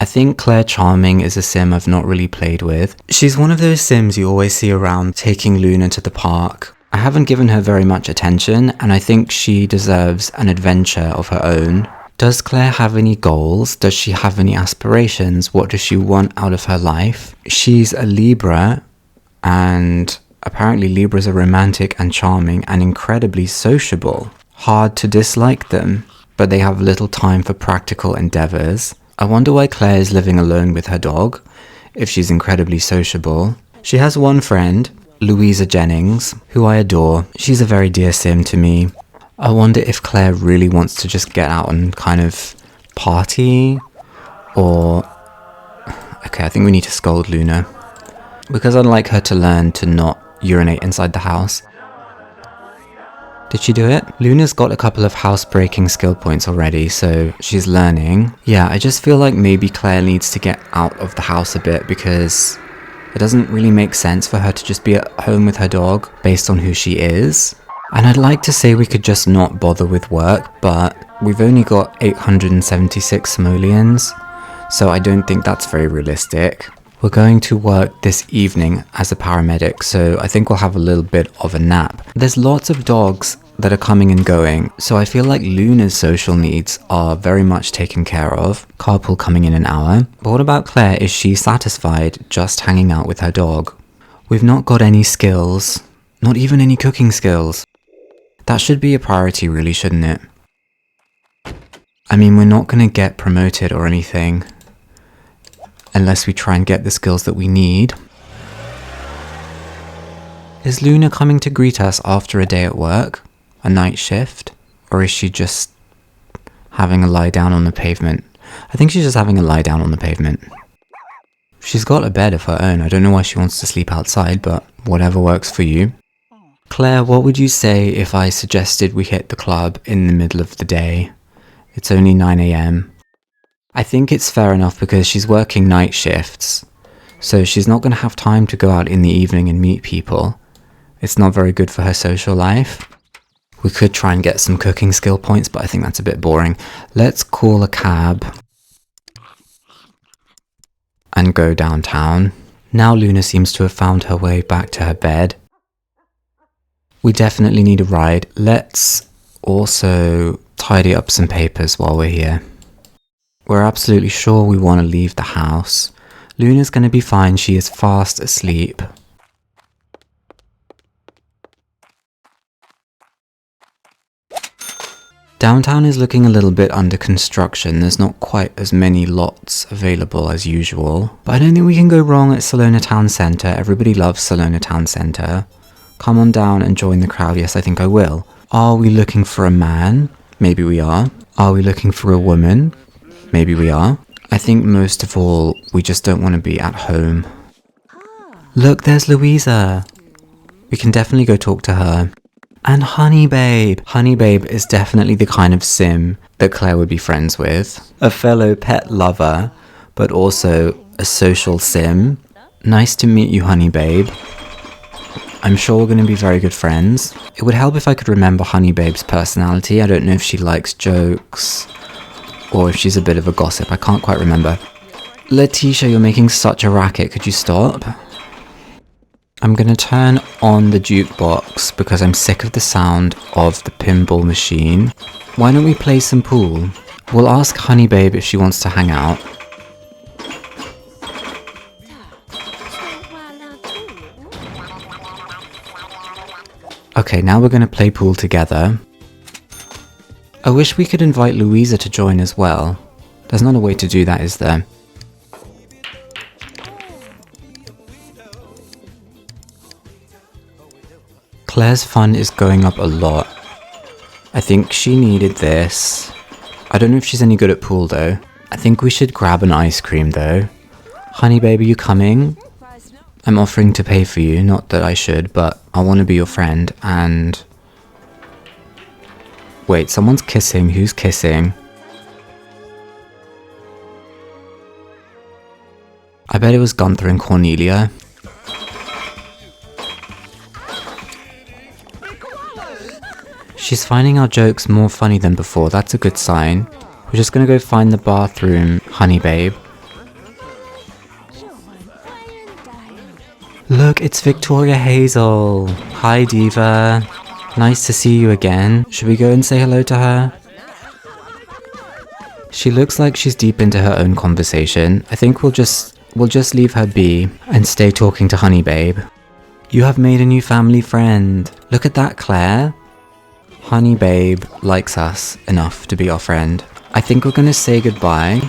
I think Claire Charming is a sim I've not really played with. She's one of those sims you always see around taking Luna to the park. I haven't given her very much attention, and I think she deserves an adventure of her own. Does Claire have any goals? Does she have any aspirations? What does she want out of her life? She's a Libra, and apparently Libras are romantic and charming and incredibly sociable. Hard to dislike them, but they have little time for practical endeavours. I wonder why Claire is living alone with her dog, if she's incredibly sociable. She has one friend, Louisa Jennings, who I adore. She's a very dear sim to me. I wonder if Claire really wants to just get out and kind of party, or... Okay, I think we need to scold Luna, because I'd like her to learn to not urinate inside the house. Did she do it? Luna's got a couple of house-breaking skill points already, so she's learning. Yeah, I just feel like maybe Claire needs to get out of the house a bit, because it doesn't really make sense for her to just be at home with her dog based on who she is. And I'd like to say we could just not bother with work, but we've only got 876 simoleons, so I don't think that's very realistic. We're going to work this evening as a paramedic, so I think we'll have a little bit of a nap. There's lots of dogs that are coming and going, so I feel like Luna's social needs are very much taken care of. Carpool coming in an hour. But what about Claire? Is she satisfied just hanging out with her dog? We've not got any skills, not even any cooking skills. That should be a priority really, shouldn't it? I mean, we're not going to get promoted or anything unless we try and get the skills that we need. Is Luna coming to greet us after a day at work? A night shift? Or is she just having a lie down on the pavement? I think she's just having a lie down on the pavement. She's got a bed of her own. I don't know why she wants to sleep outside, but whatever works for you. Claire, what would you say if I suggested we hit the club in the middle of the day? It's only 9 AM. I think it's fair enough because she's working night shifts, so she's not going to have time to go out in the evening and meet people. It's not very good for her social life. We could try and get some cooking skill points, but I think that's a bit boring. Let's call a cab and go downtown. Now Luna seems to have found her way back to her bed. We definitely need a ride. Let's also tidy up some papers while we're here. We're absolutely sure we want to leave the house. Luna's going to be fine. She is fast asleep. Downtown is looking a little bit under construction. There's not quite as many lots available as usual. But I don't think we can go wrong at Salona Town Centre. Everybody loves Salona Town Centre. Come on down and join the crowd. Yes, I think I will. Are we looking for a man? Maybe we are. Are we looking for a woman? Maybe we are. I think most of all, we just don't want to be at home. Look, there's Louisa. We can definitely go talk to her. And Honey Babe. Honey Babe is definitely the kind of sim that Claire would be friends with. A fellow pet lover, but also a social sim. Nice to meet you, Honey Babe. I'm sure we're going to be very good friends. It would help if I could remember Honey Babe's personality. I don't know if she likes jokes or if she's a bit of a gossip. I can't quite remember. Letitia, you're making such a racket. Could you stop? I'm going to turn on the jukebox because I'm sick of the sound of the pinball machine. Why don't we play some pool? We'll ask Honey Babe if she wants to hang out. Okay, now we're going to play pool together. I wish we could invite Louisa to join as well. There's not a way to do that, is there? Claire's fun is going up a lot. I think she needed this. I don't know if she's any good at pool though. I think we should grab an ice cream though. Honey Babe, are you coming? I'm offering to pay for you, not that I should, but I want to be your friend, and... Wait, someone's kissing. Who's kissing? I bet it was Gunther and Cornelia. She's finding our jokes more funny than before. That's a good sign. We're just gonna go find the bathroom, Honey Babe. Look, it's Victoria Hazel. Hi, Diva. Nice to see you again. Should we go and say hello to her? She looks like she's deep into her own conversation. I think we'll just leave her be and stay talking to Honey Babe. You have made a new family friend. Look at that, Claire. Honey Babe likes us enough to be our friend. I think we're gonna say goodbye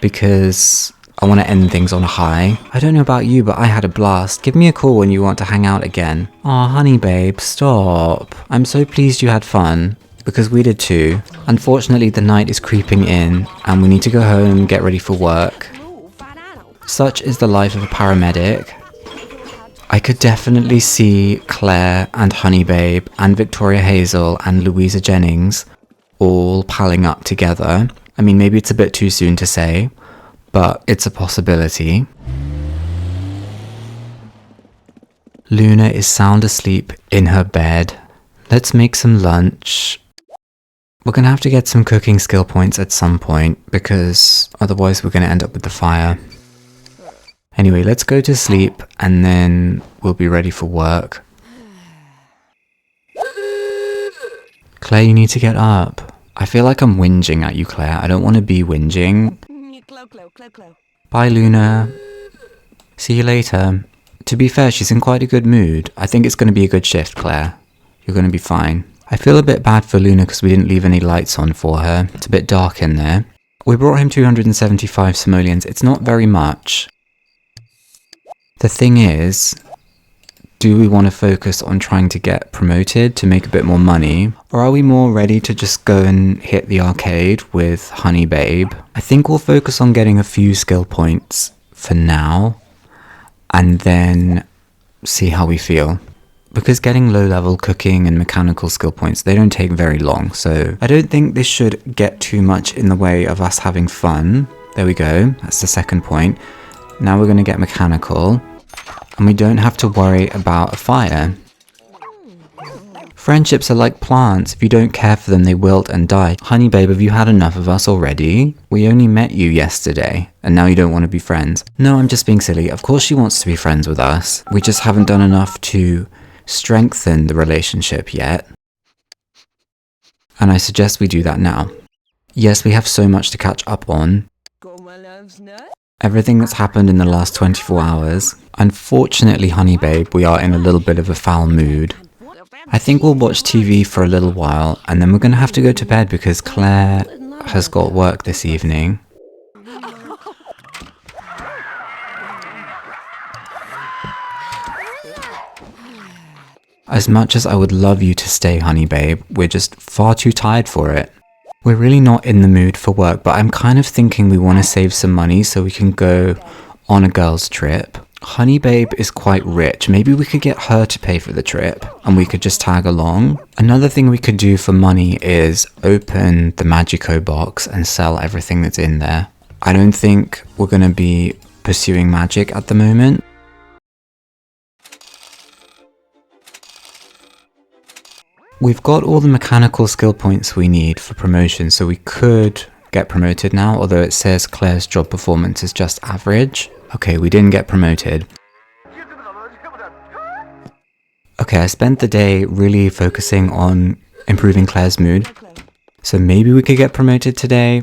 because I want to end things on a high. I don't know about you, but I had a blast. Give me a call when you want to hang out again. Aw, Honey Babe, stop. I'm so pleased you had fun, because we did too. Unfortunately, the night is creeping in, and we need to go home and get ready for work. Such is the life of a paramedic. I could definitely see Claire and Honey Babe and Victoria Hazel and Louisa Jennings all palling up together. I mean, maybe it's a bit too soon to say, but it's a possibility. Luna is sound asleep in her bed. Let's make some lunch. We're gonna have to get some cooking skill points at some point because otherwise we're gonna end up with the fire. Anyway, let's go to sleep and then we'll be ready for work. Claire, you need to get up. I feel like I'm whinging at you, Claire. I don't want to be whinging. Bye, Luna. See you later. To be fair, she's in quite a good mood. I think it's going to be a good shift, Claire. You're going to be fine. I feel a bit bad for Luna because we didn't leave any lights on for her. It's a bit dark in there. We brought him 275 simoleons. It's not very much. The thing is, do we want to focus on trying to get promoted to make a bit more money? Or are we more ready to just go and hit the arcade with Honey Babe? I think we'll focus on getting a few skill points for now and then see how we feel. Because getting low-level cooking and mechanical skill points, they don't take very long. So I don't think this should get too much in the way of us having fun. There we go. That's the second point. Now we're going to get mechanical. And we don't have to worry about a fire. Friendships are like plants. If you don't care for them, they wilt and die. Honey Babe, have you had enough of us already? We only met you yesterday, and now you don't want to be friends. No, I'm just being silly. Of course she wants to be friends with us. We just haven't done enough to strengthen the relationship yet. And I suggest we do that now. Yes, we have so much to catch up on. Everything that's happened in the last 24 hours. Unfortunately, Honey Babe, we are in a little bit of a foul mood. I think we'll watch TV for a little while, and then we're going to have to go to bed because Claire has got work this evening. As much as I would love you to stay, Honey Babe, we're just far too tired for it. We're really not in the mood for work, but I'm kind of thinking we want to save some money so we can go on a girls' trip. Honey Babe is quite rich. Maybe we could get her to pay for the trip and we could just tag along. Another thing we could do for money is open the Magico box and sell everything that's in there. I don't think we're going to be pursuing magic at the moment. We've got all the mechanical skill points we need for promotion, so we could get promoted now, although it says Claire's job performance is just average. Okay, we didn't get promoted. Okay, I spent the day really focusing on improving Claire's mood, so maybe we could get promoted today.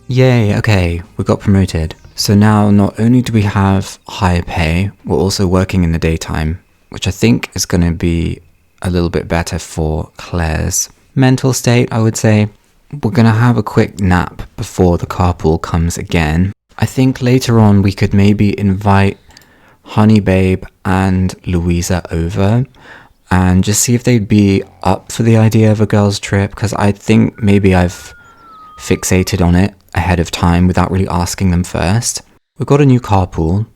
Yay, okay, we got promoted. So now not only do we have higher pay, we're also working in the daytime, which I think is going to be a little bit better for Claire's mental state, I would say. We're going to have a quick nap before the carpool comes again. I think later on we could maybe invite Honey Babe and Louisa over and just see if they'd be up for the idea of a girls' trip, because I think maybe I've fixated on it ahead of time without really asking them first. We've got a new carpool.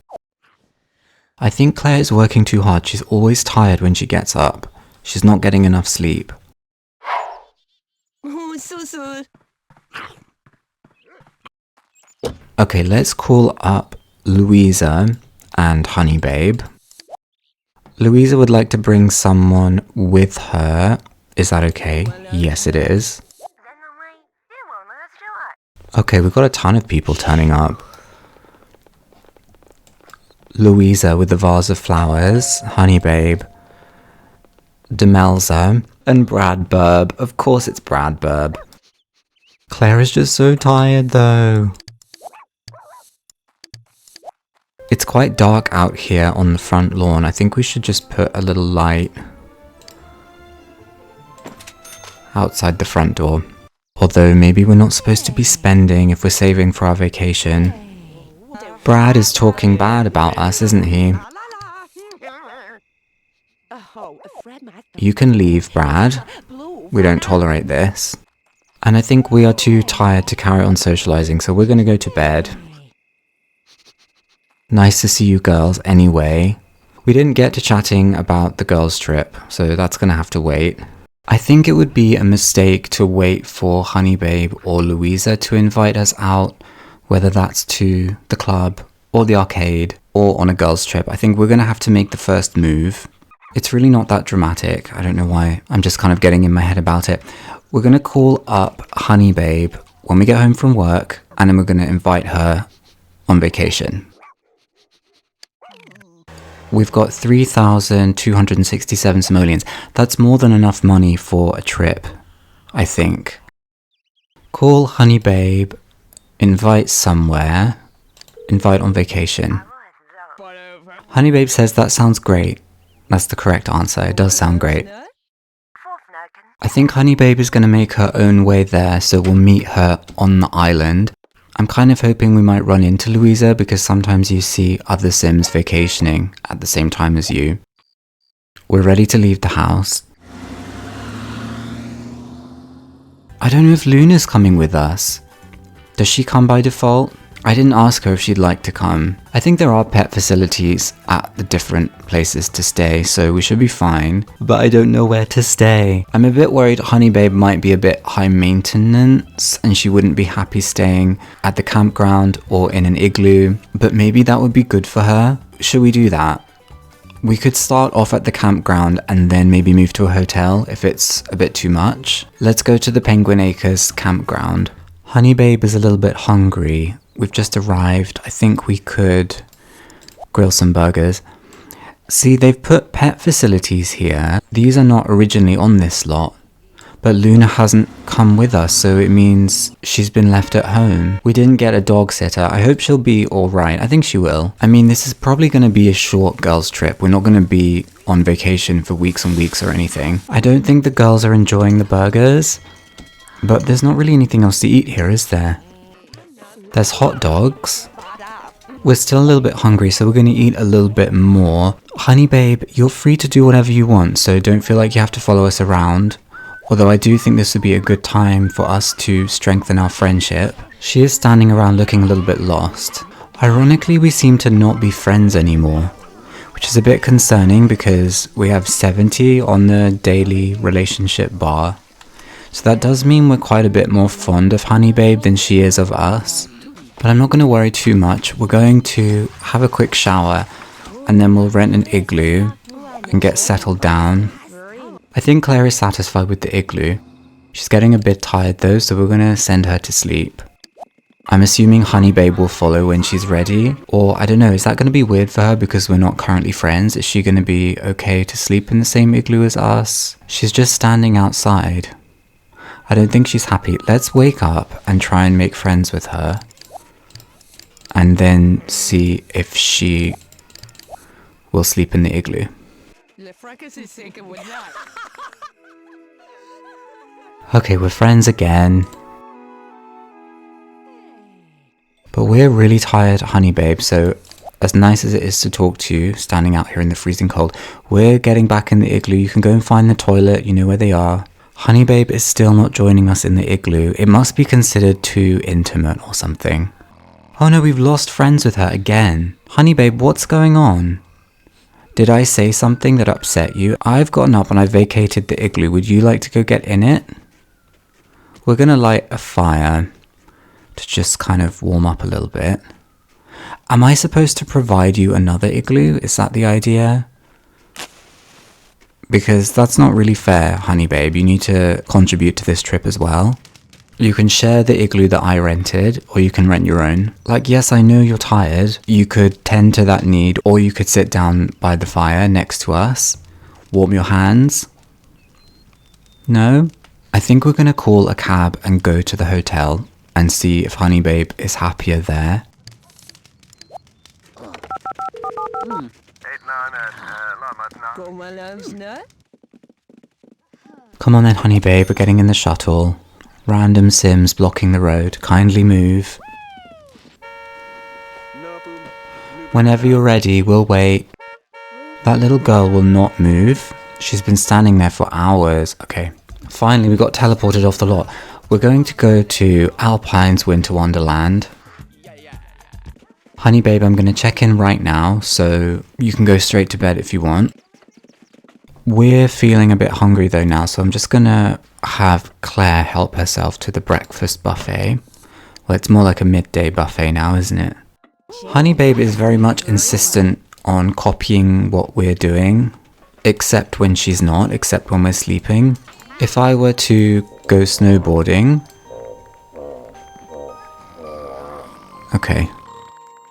I think Claire is working too hard. She's always tired when she gets up. She's not getting enough sleep. Okay, let's call up Louisa and Honey Babe. Louisa would like to bring someone with her. Is that okay? Yes, it is. Okay, we've got a ton of people turning up. Louisa with the vase of flowers, Honey Babe, Demelza, and Brad Burb. Of course it's Brad Burb. Claire is just so tired though. It's quite dark out here on the front lawn. I think we should just put a little light outside the front door. Although maybe we're not supposed to be spending if we're saving for our vacation. Brad is talking bad about us, isn't he? You can leave, Brad. We don't tolerate this. And I think we are too tired to carry on socializing, so we're going to go to bed. Nice to see you girls anyway. We didn't get to chatting about the girls' trip, so that's going to have to wait. I think it would be a mistake to wait for Honey Babe or Louisa to invite us out, whether that's to the club or the arcade or on a girls' trip. I think we're going to have to make the first move. It's really not that dramatic. I don't know why. I'm just kind of getting in my head about it. We're going to call up Honey Babe when we get home from work, and then we're going to invite her on vacation. We've got 3,267 simoleons. That's more than enough money for a trip, I think. Call Honey Babe, invite somewhere, invite on vacation. Honey Babe says that sounds great. That's the correct answer. It does sound great. I think Honey Babe is going to make her own way there, so we'll meet her on the island. I'm kind of hoping we might run into Louisa because sometimes you see other Sims vacationing at the same time as you. We're ready to leave the house. I don't know if Luna's coming with us. Does she come by default? I didn't ask her if she'd like to come. I think there are pet facilities at the different places to stay, so we should be fine. But I don't know where to stay. I'm a bit worried Honey Babe might be a bit high maintenance and she wouldn't be happy staying at the campground or in an igloo. But maybe that would be good for her. Should we do that? We could start off at the campground and then maybe move to a hotel if it's a bit too much. Let's go to the Penguin Acres campground. Honey Babe is a little bit hungry. We've just arrived. I think we could grill some burgers. See, they've put pet facilities here. These are not originally on this lot, but Luna hasn't come with us, so it means she's been left at home. We didn't get a dog sitter. I hope she'll be alright. I think she will. I mean, this is probably going to be a short girls' trip. We're not going to be on vacation for weeks and weeks or anything. I don't think the girls are enjoying the burgers, but there's not really anything else to eat here, is there? There's hot dogs. We're still a little bit hungry, so we're going to eat a little bit more. Honey Babe, you're free to do whatever you want, so don't feel like you have to follow us around. Although I do think this would be a good time for us to strengthen our friendship. She is standing around looking a little bit lost. Ironically, we seem to not be friends anymore, which is a bit concerning because we have 70 on the daily relationship bar. So that does mean we're quite a bit more fond of Honey Babe than she is of us. But I'm not going to worry too much. We're going to have a quick shower and then we'll rent an igloo and get settled down. I think Claire is satisfied with the igloo. She's getting a bit tired though, so we're going to send her to sleep. I'm assuming Honey Babe will follow when she's ready. Or I don't know, is that going to be weird for her because we're not currently friends? Is she going to be okay to sleep in the same igloo as us? She's just standing outside. I don't think she's happy. Let's wake up and try and make friends with her. And then see if she will sleep in the igloo. Okay, we're friends again. But we're really tired, Honey Babe, so as nice as it is to talk to you, standing out here in the freezing cold, we're getting back in the igloo. You can go and find the toilet, you know where they are. Honey Babe is still not joining us in the igloo. It must be considered too intimate or something. Oh no, we've lost friends with her again. Honey Babe, what's going on? Did I say something that upset you? I've gotten up and I vacated the igloo. Would you like to go get in it? We're gonna light a fire to just kind of warm up a little bit. Am I supposed to provide you another igloo? Is that the idea? Because that's not really fair, Honey Babe. You need to contribute to this trip as well. You can share the igloo that I rented, or you can rent your own. Like, yes, I know you're tired. You could tend to that need, or you could sit down by the fire next to us, warm your hands. No? I think we're gonna call a cab and go to the hotel and see if Honey Babe is happier there. Come on then, Honey Babe, we're getting in the shuttle. Random Sims blocking the road. Kindly move. Whenever you're ready, we'll wait. That little girl will not move. She's been standing there for hours. Okay, finally we got teleported off the lot. We're going to go to Alpine's Winter Wonderland. Honey Babe, I'm going to check in right now, so you can go straight to bed if you want. We're feeling a bit hungry though now, so I'm just going to have Claire help herself to the breakfast buffet. Well, it's more like a midday buffet now, isn't it? Honey Babe is very much insistent on copying what we're doing, except when she's not, except when we're sleeping. If I were to go snowboarding... Okay.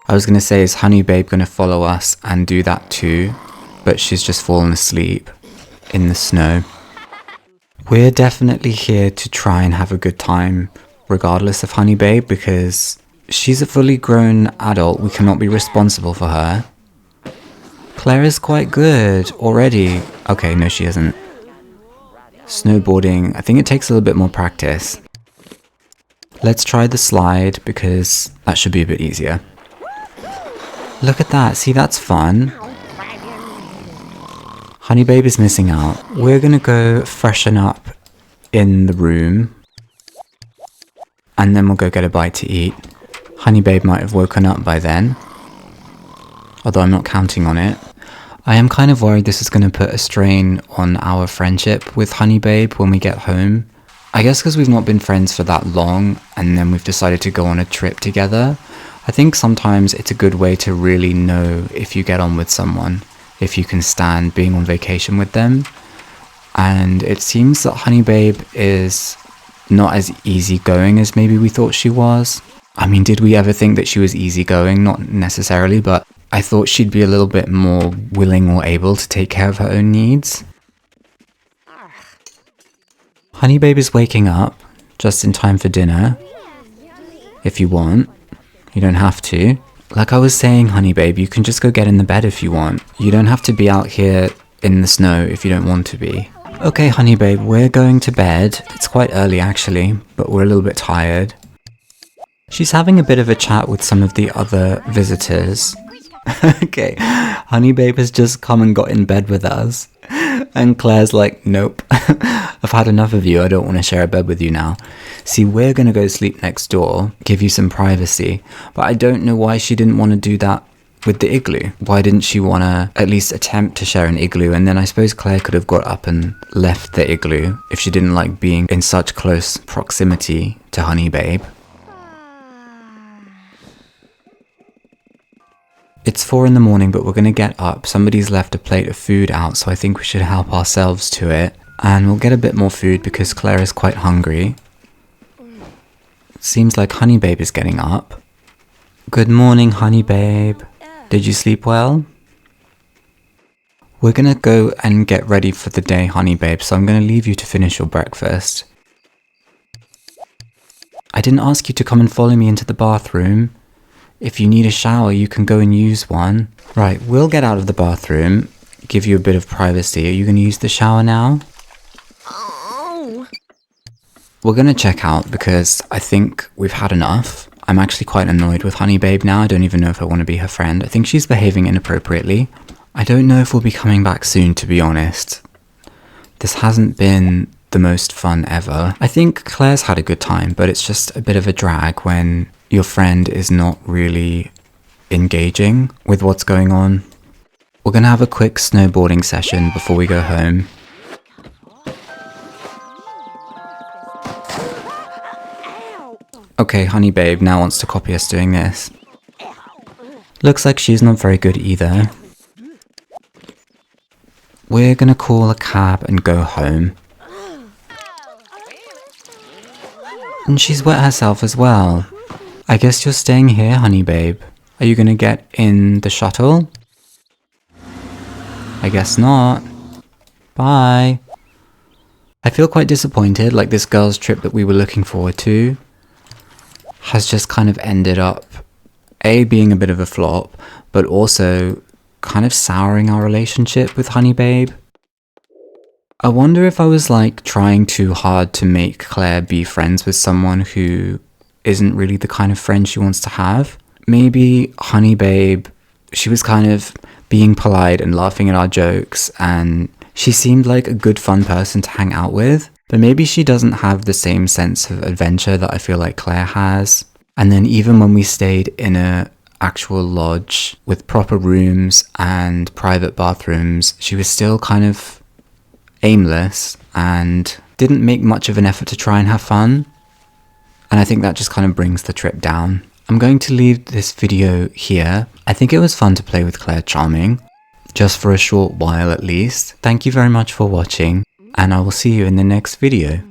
I was going to say, is Honey Babe going to follow us and do that too? But she's just fallen asleep in the snow. We're definitely here to try and have a good time, regardless of Honey Babe, because she's a fully grown adult. We cannot be responsible for her. Claire is quite good already. Okay, no, she isn't. Snowboarding, I think it takes a little bit more practice. Let's try the slide, because that should be a bit easier. Look at that, see, that's fun. Honey Babe is missing out. We're gonna go freshen up in the room, and then we'll go get a bite to eat. Honey Babe might have woken up by then, although I'm not counting on it. I am kind of worried this is going to put a strain on our friendship with Honey Babe when we get home. I guess because we've not been friends for that long, and then we've decided to go on a trip together. I think sometimes it's a good way to really know if you get on with someone, if you can stand being on vacation with them. And it seems that Honey Babe is not as easygoing as maybe we thought she was. I mean, did we ever think that she was easygoing? Not necessarily, but I thought she'd be a little bit more willing or able to take care of her own needs. Honey Babe is waking up just in time for dinner. If you want. You don't have to. Like I was saying, Honey Babe, you can just go get in the bed if you want. You don't have to be out here in the snow if you don't want to be. Okay, Honey Babe, we're going to bed. It's quite early actually, but we're a little bit tired. She's having a bit of a chat with some of the other visitors. Okay, Honey Babe has just come and got in bed with us. And Claire's like, nope, I've had enough of you, I don't want to share a bed with you now. See, we're going to go sleep next door, give you some privacy. But I don't know why she didn't want to do that with the igloo. Why didn't she want to at least attempt to share an igloo? And then I suppose Claire could have got up and left the igloo if she didn't like being in such close proximity to Honey Babe. It's 4 in the morning, but we're going to get up. Somebody's left a plate of food out, so I think we should help ourselves to it. And we'll get a bit more food because Claire is quite hungry. It seems like Honey Babe is getting up. Good morning, Honey Babe. Did you sleep well? We're going to go and get ready for the day, Honey Babe, so I'm going to leave you to finish your breakfast. I didn't ask you to come and follow me into the bathroom. If you need a shower, you can go and use one. Right, we'll get out of the bathroom, give you a bit of privacy. Are you going to use the shower now? Oh. We're going to check out because I think we've had enough. I'm actually quite annoyed with Honey Babe now. I don't even know if I want to be her friend. I think she's behaving inappropriately. I don't know if we'll be coming back soon, to be honest. This hasn't been the most fun ever. I think Claire's had a good time, but it's just a bit of a drag when your friend is not really engaging with what's going on. We're going to have a quick snowboarding session before we go home. Okay, Honey Babe now wants to copy us doing this. Looks like she's not very good either. We're going to call a cab and go home. And she's wet herself as well. I guess you're staying here, honey babe. Are you gonna get in the shuttle? I guess not. Bye. I feel quite disappointed, like this girl's trip that we were looking forward to has just kind of ended up A, being a bit of a flop, but also kind of souring our relationship with honey babe. I wonder if I was like trying too hard to make Claire be friends with someone who isn't really the kind of friend she wants to have. Maybe honey babe, she was kind of being polite and laughing at our jokes, and she seemed like a good fun person to hang out with, but maybe she doesn't have the same sense of adventure that I feel like Claire has. And then even when we stayed in a actual lodge with proper rooms and private bathrooms, she was still kind of aimless and didn't make much of an effort to try and have fun. And I think that just kind of brings the trip down. I'm going to leave this video here. I think it was fun to play with Claire Charming, just for a short while at least. Thank you very much for watching, and I will see you in the next video.